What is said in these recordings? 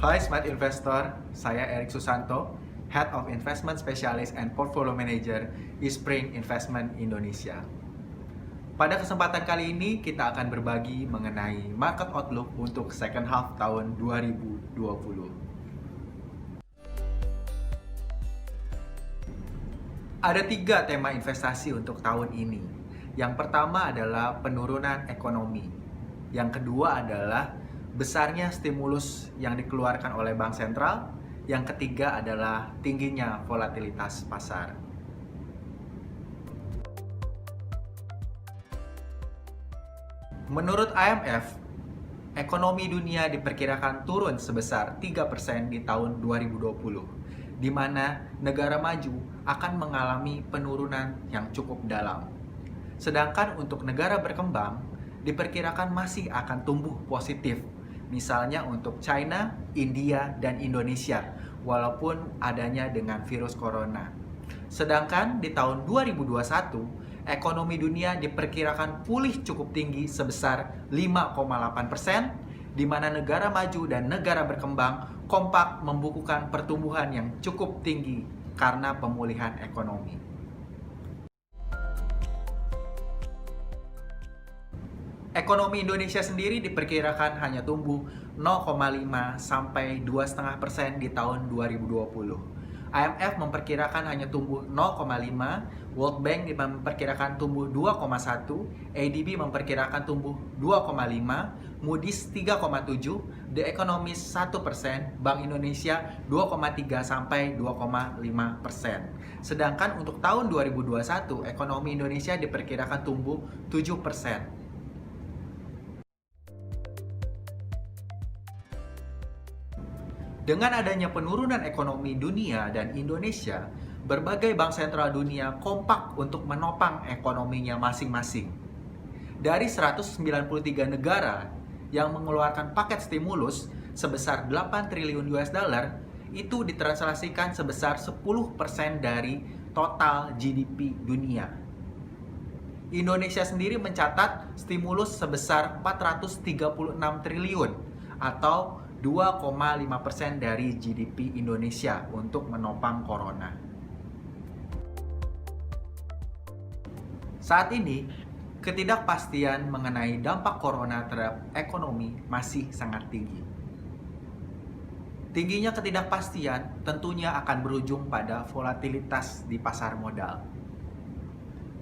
Hai Smart Investor, saya Erik Susanto, Head of Investment Specialist and Portfolio Manager Spring Investment Indonesia. Pada kesempatan kali ini kita akan berbagi mengenai market outlook untuk second half tahun 2020. Ada 3 tema investasi untuk tahun ini. Yang pertama adalah penurunan ekonomi. Yang kedua adalah besarnya stimulus yang dikeluarkan oleh bank sentral. Yang ketiga adalah tingginya volatilitas pasar. Menurut IMF, ekonomi dunia diperkirakan turun sebesar 3% di tahun 2020, di mana negara maju akan mengalami penurunan yang cukup dalam. Sedangkan untuk negara berkembang, diperkirakan masih akan tumbuh positif. Misalnya untuk China, India, dan Indonesia, walaupun adanya dengan virus corona. Sedangkan di tahun 2021, ekonomi dunia diperkirakan pulih cukup tinggi sebesar 5,8%, di mana negara maju dan negara berkembang kompak membukukan pertumbuhan yang cukup tinggi karena pemulihan ekonomi. Ekonomi Indonesia sendiri diperkirakan hanya tumbuh 0,5 sampai 2,5% di tahun 2020. IMF memperkirakan hanya tumbuh 0,5, World Bank memperkirakan tumbuh 2,1, ADB memperkirakan tumbuh 2,5, Moody's 3,7, The Economist 1%, Bank Indonesia 2,3 sampai 2,5%. Sedangkan untuk tahun 2021, ekonomi Indonesia diperkirakan tumbuh 7%. Dengan adanya penurunan ekonomi dunia dan Indonesia, berbagai bank sentral dunia kompak untuk menopang ekonominya masing-masing. Dari 193 negara yang mengeluarkan paket stimulus sebesar 8 triliun US dollar, itu ditranslasikan sebesar 10% dari total GDP dunia. Indonesia sendiri mencatat stimulus sebesar 436 triliun atau 2,5% dari GDP Indonesia untuk menopang corona. Saat ini, ketidakpastian mengenai dampak corona terhadap ekonomi masih sangat tinggi. Tingginya ketidakpastian tentunya akan berujung pada volatilitas di pasar modal.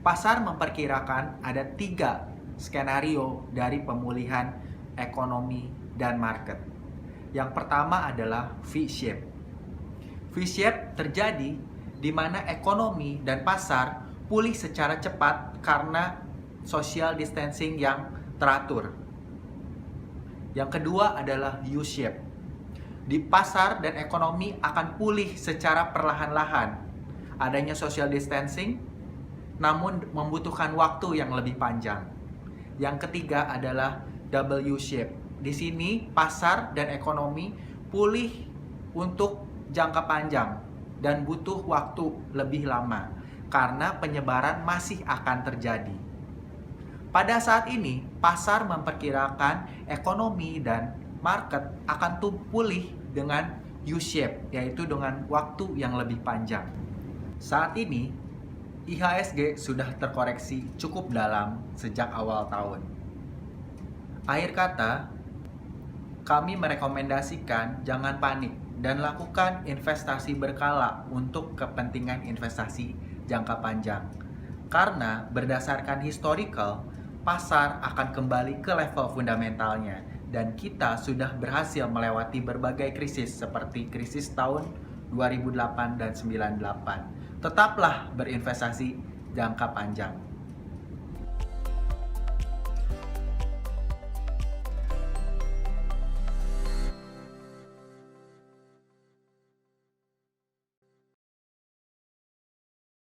Pasar memperkirakan ada 3 skenario dari pemulihan ekonomi dan market. Yang pertama adalah V-shape. V-shape terjadi di mana ekonomi dan pasar pulih secara cepat karena social distancing yang teratur. Yang kedua adalah U-shape. Di pasar dan ekonomi akan pulih secara perlahan-lahan. Adanya social distancing, namun membutuhkan waktu yang lebih panjang. Yang ketiga adalah W-shape. Di sini pasar dan ekonomi pulih untuk jangka panjang dan butuh waktu lebih lama karena penyebaran masih akan terjadi. Pada saat ini, pasar memperkirakan ekonomi dan market akan pulih dengan U-shape, yaitu dengan waktu yang lebih panjang. Saat ini, IHSG sudah terkoreksi cukup dalam sejak awal tahun. Akhir kata, kami merekomendasikan jangan panik dan lakukan investasi berkala untuk kepentingan investasi jangka panjang. Karena berdasarkan historical, pasar akan kembali ke level fundamentalnya dan kita sudah berhasil melewati berbagai krisis seperti krisis tahun 2008 dan 98. Tetaplah berinvestasi jangka panjang.